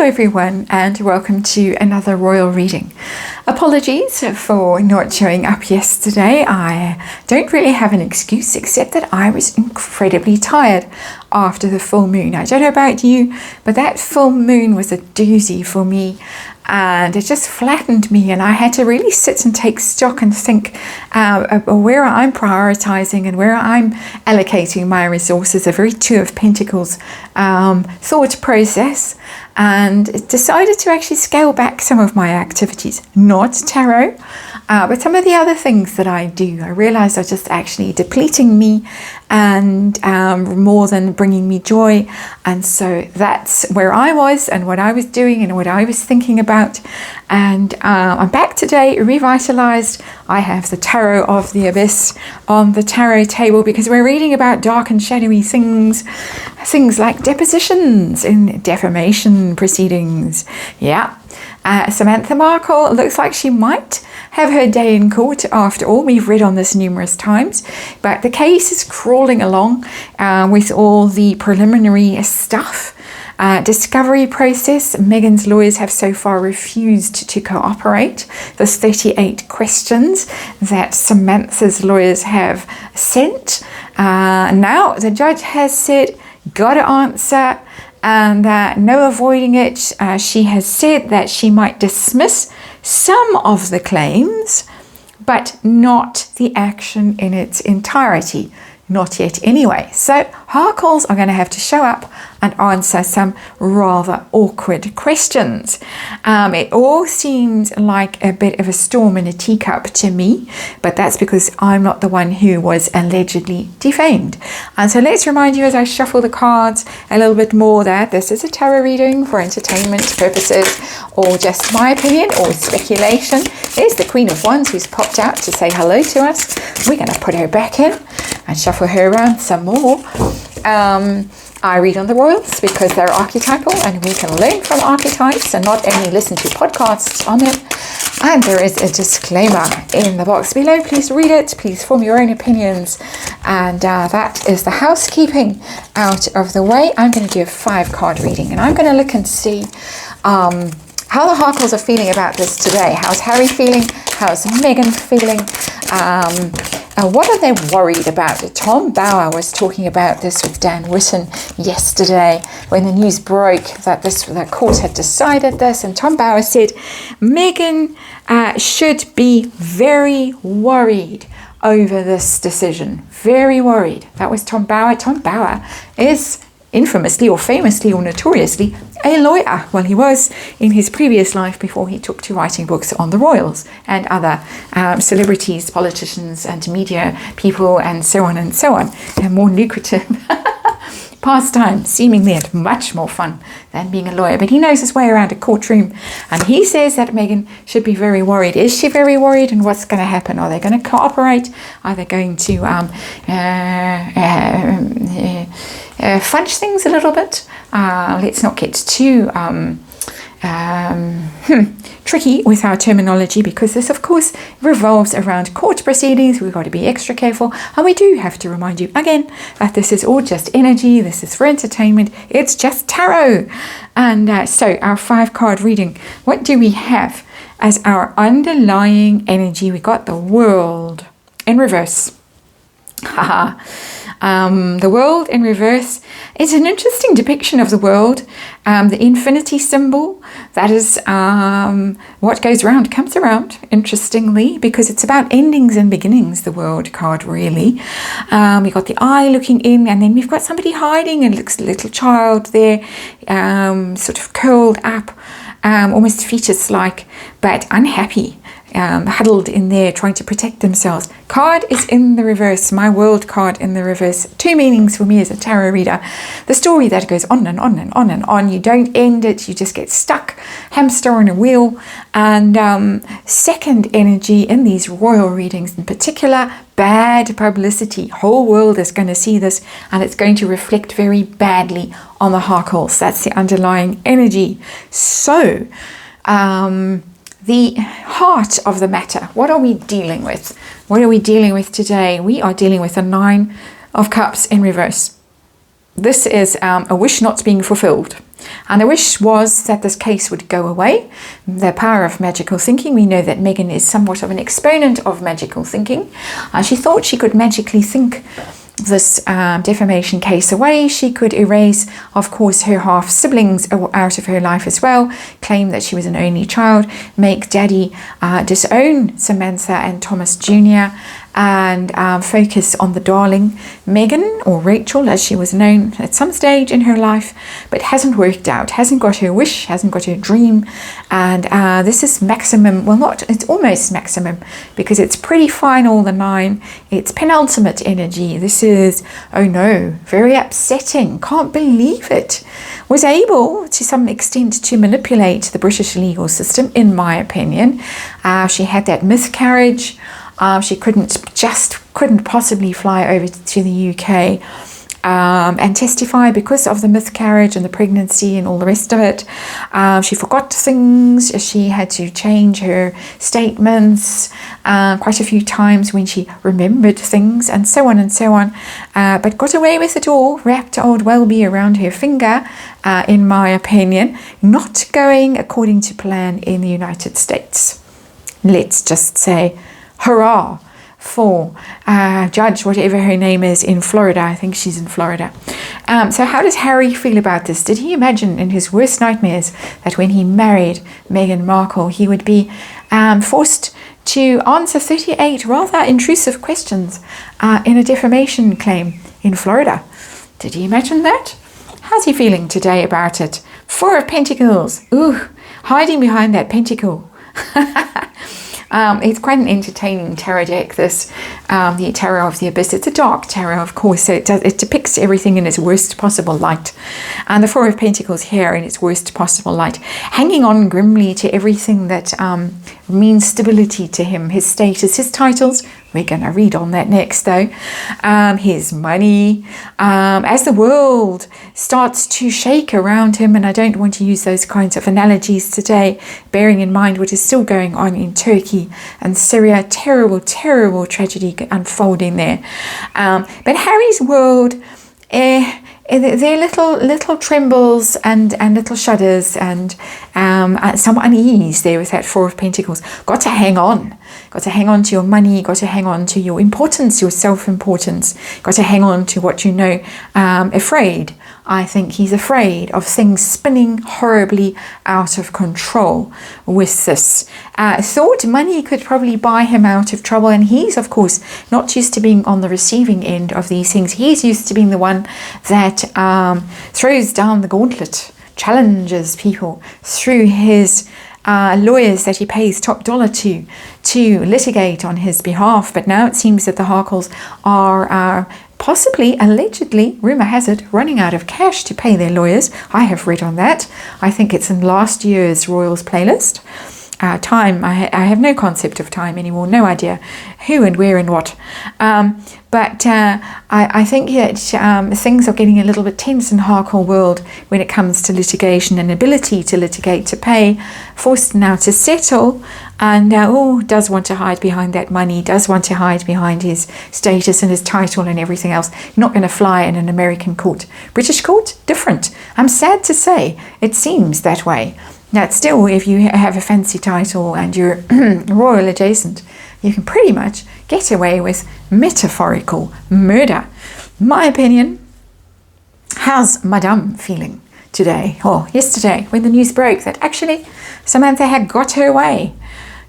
Hello everyone, and welcome to another royal reading. Apologies for not showing up yesterday. I don't really have an excuse except that I was incredibly tired after the full moon. I don't know about you, but that full moon was a doozy for me, and it just flattened me, and I had to really sit and take stock and think where I'm prioritizing and where I'm allocating my resources. A very Two of Pentacles thought process, and decided to actually scale back some of my activities, not tarot, but some of the other things that I do. I realized are just actually depleting me and more than bringing me joy. And so that's where I was and what I was doing and what I was thinking about. And I'm back today, revitalized. I have the Tarot of the Abyss on the tarot table because we're reading about dark and shadowy things like depositions in defamation proceedings. Yeah. Samantha Markle looks like she might have her day in court after all. We've read on this numerous times, but the case is crawling along with all the preliminary stuff. Discovery process. Meghan's lawyers have so far refused to cooperate. There's 38 questions that Samantha's lawyers have sent. Now the judge has said, gotta answer, and no avoiding it. She has said that she might dismiss some of the claims, but not the action in its entirety. Not yet anyway. So Harkles are going to have to show up and answer some rather awkward questions. It all seems like a bit of a storm in a teacup to me, but that's because I'm not the one who was allegedly defamed. And so let's remind you as I shuffle the cards a little bit more that this is a tarot reading for entertainment purposes or just my opinion or speculation. There's the Queen of Wands who's popped out to say hello to us. We're going to put her back in and shuffle her around some more. I read on the royals because they're archetypal and we can learn from archetypes and not only listen to podcasts on them. And there is a disclaimer in the box below. Please read it. Please form your own opinions. And that is the housekeeping out of the way. I'm going to do a 5-card reading and I'm going to look and see how the Harkles are feeling about this today. How's Harry feeling? How's Meghan feeling? What are they worried about? Tom Bower was talking about this with Dan Whitten yesterday when the news broke that the court had decided this, and Tom Bower said Meghan should be very worried over this decision. Very worried. That was Tom Bower. Tom Bower is infamously or famously or notoriously a lawyer. Well, he was in his previous life before he took to writing books on the royals and other celebrities, politicians and media people and so on and so on. A more lucrative pastime, seemingly and much more fun than being a lawyer. But he knows his way around a courtroom, and he says that Meghan should be very worried. Is she very worried? And what's going to happen? Are they going to cooperate? Are they going to fudge things a little bit? Let's not get too tricky with our terminology, because this of course revolves around court proceedings. We've got to be extra careful, and we do have to remind you again that this is all just energy. This is for entertainment. It's just tarot. And so our 5-card reading, what do we have as our underlying energy? We got the World in reverse. The World in reverse is an interesting depiction of the world. The infinity symbol, that is what goes around comes around, interestingly, because it's about endings and beginnings, the World card really. We've got the eye looking in, and then we've got somebody hiding, and looks a little child there, sort of curled up, almost fetus-like, but unhappy. Huddled in there trying to protect themselves. Card is in the reverse. My World card in the reverse. 2 meanings for me as a tarot reader. The story that goes on and on and on and on. You don't end it. You just get stuck. Hamster on a wheel. And second energy in these royal readings in particular, bad publicity. Whole world is going to see this, and it's going to reflect very badly on the Harkles. That's the underlying energy. So, the heart of the matter. What are we dealing with? What are we dealing with today? We are dealing with a 9 of Cups in reverse. This is a wish not being fulfilled. And the wish was that this case would go away. The power of magical thinking. We know that Meghan is somewhat of an exponent of magical thinking. She thought she could magically think this defamation case away. She could erase, of course, her half siblings out of her life as well, claim that she was an only child, make Daddy disown Samantha and Thomas Jr., and focus on the darling Meghan, or Rachel as she was known at some stage in her life, but hasn't worked out, hasn't got her wish, hasn't got her dream. And this is maximum, well, not, it's almost maximum, because it's pretty final, the 9. It's penultimate energy. This is, oh no, very upsetting, can't believe it. Was able to some extent to manipulate the British legal system, in my opinion. She had that miscarriage. She couldn't possibly fly over to the UK and testify because of the miscarriage and the pregnancy and all the rest of it. She forgot things. She had to change her statements quite a few times when she remembered things, and so on and so on. But got away with it all, wrapped old Welby around her finger, in my opinion, not going according to plan in the United States. Let's just say hurrah for Judge, whatever her name is, in Florida. I think she's in Florida. So how does Harry feel about this? Did he imagine in his worst nightmares that when he married Meghan Markle, he would be forced to answer 38 rather intrusive questions in a defamation claim in Florida? Did he imagine that? How's he feeling today about it? 4 of Pentacles. Ooh, hiding behind that pentacle. It's quite an entertaining tarot deck, this, the Tarot of the Abyss. It's a dark tarot, of course, so it depicts everything in its worst possible light. And the 4 of Pentacles here in its worst possible light, hanging on grimly to everything that means stability to him, his status, his titles. We're going to read on that next, though. His money, as the world starts to shake around him, and I don't want to use those kinds of analogies today, bearing in mind what is still going on in Turkey and Syria. Terrible, terrible tragedy unfolding there. But Harry's world, there are little trembles and little shudders and some unease there with that 4 of Pentacles. Got to hang on. Got to hang on to your money. Got to hang on to your importance, your self-importance. Got to hang on to what you know. Afraid. I think he's afraid of things spinning horribly out of control with this. Thought money could probably buy him out of trouble, and he's, of course, not used to being on the receiving end of these things. He's used to being the one that throws down the gauntlet, challenges people through his lawyers that he pays top dollar to litigate on his behalf. But now it seems that the Harkles are possibly, allegedly, rumour has it, running out of cash to pay their lawyers. I have read on that. I think it's in last year's Royals playlist. Time, I have no concept of time anymore, no idea who and where and what. But I think that things are getting a little bit tense in Harkle world when it comes to litigation and ability to litigate, to pay, forced now to settle, and does want to hide behind that money, does want to hide behind his status and his title and everything else. Not going to fly in an American court. British court, different. I'm sad to say, it seems that way. Now, still, if you have a fancy title and you're royal adjacent, you can pretty much get away with metaphorical murder. My opinion, how's Madame feeling today, or yesterday, when the news broke that actually Samantha had got her way?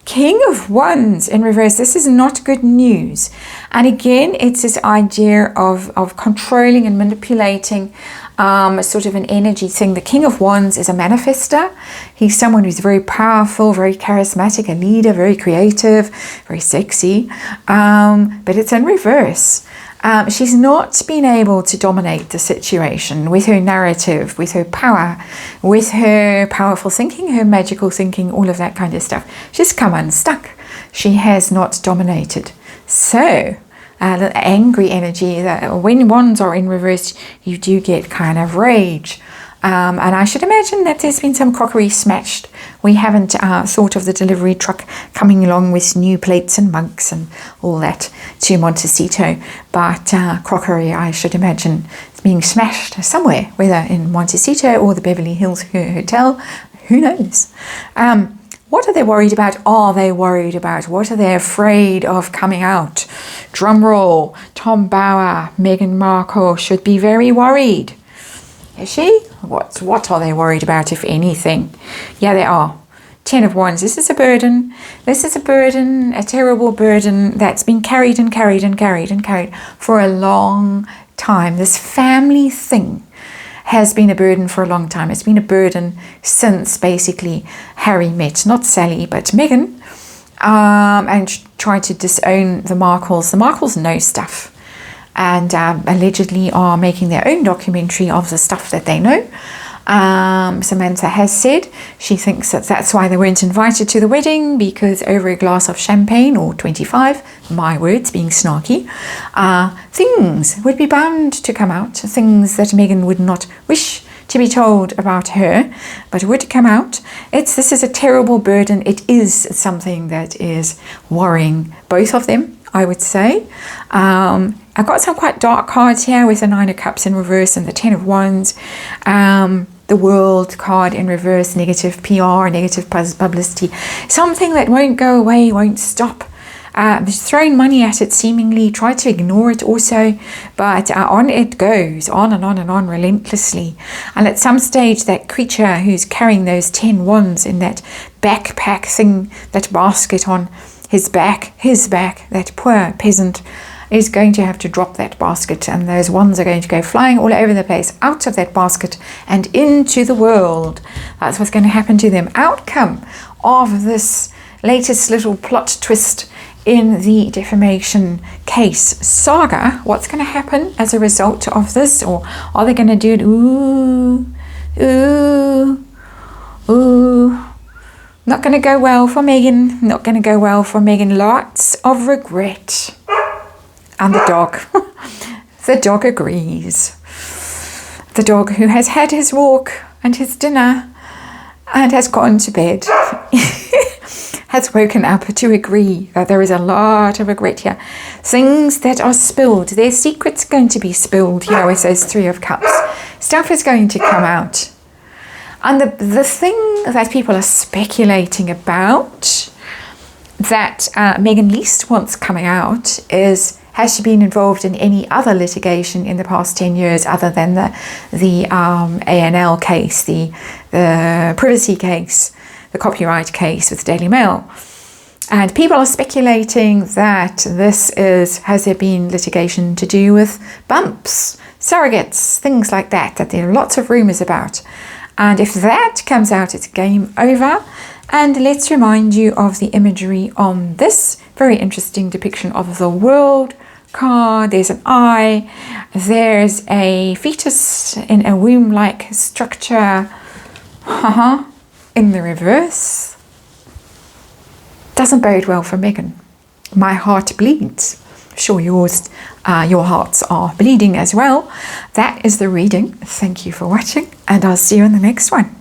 King of Wands in reverse. This is not good news. And again, it's this idea of controlling and manipulating, sort of an energy thing. The King of Wands is a manifester. He's someone who's very powerful, very charismatic, a leader, very creative, very sexy. But it's in reverse. She's not been able to dominate the situation with her narrative, with her power, with her powerful thinking, her magical thinking, all of that kind of stuff. She's come unstuck. She has not dominated. So, the angry energy, that when wands are in reverse, you do get kind of rage. And I should imagine that there's been some crockery smashed. We haven't thought of the delivery truck coming along with new plates and mugs and all that to Montecito. But crockery, I should imagine being smashed somewhere, whether in Montecito or the Beverly Hills Hotel, who knows. What are they worried about? Are they worried about? What are they afraid of coming out? Drum roll, Tom Bauer, Meghan Markle should be very worried. Is she? What are they worried about, if anything? Yeah, they are. 10 of Wands. This is a burden. This is a burden, a terrible burden that's been carried and carried and carried and carried for a long time. This family thing has been a burden for a long time. It's been a burden since basically Harry met, not Sally, but Meghan, and tried to disown the Markles. The Markles know stuff and allegedly are making their own documentary of the stuff that they know. Samantha has said she thinks that that's why they weren't invited to the wedding, because over a glass of champagne, or 25, my words being snarky, things would be bound to come out, things that Meghan would not wish to be told about her, but would come out. This is a terrible burden. It is something that is worrying both of them, I would say. I've got some quite dark cards here with the 9 of Cups in reverse and the 10 of Wands. The World card in reverse, negative PR, negative publicity. Something that won't go away, won't stop. Thrown money at it seemingly, try to ignore it also, but on it goes, on and on and on relentlessly. And at some stage, that creature who's carrying those 10 wands in that backpack thing, that basket on his back, that poor peasant, is going to have to drop that basket, and those wands are going to go flying all over the place, out of that basket and into the world. That's what's going to happen to them. Outcome of this latest little plot twist in the defamation case saga. What's going to happen as a result of this? Or are they going to do it? Ooh. Not going to go well for Meghan. Not going to go well for Meghan. Lots of regret. And the dog. The dog agrees. The dog who has had his walk and his dinner and has gone to bed has woken up to agree that there is a lot of regret here. Things that are spilled. Their secret's going to be spilled here with those 3 of Cups. Stuff is going to come out. And the thing that people are speculating about that Meghan least wants coming out is, has she been involved in any other litigation in the past 10 years other than the A&L case, the privacy case, the copyright case with the Daily Mail? And people are speculating that has there been litigation to do with bumps, surrogates, things like that there are lots of rumours about. And if that comes out, it's game over. And let's remind you of the imagery on this very interesting depiction of the World card. There's an eye, there's a fetus in a womb-like structure in the reverse. Doesn't bode well for Meghan. My heart bleeds. Sure, your hearts are bleeding as well. That is the reading. Thank you for watching, and I'll see you in the next one.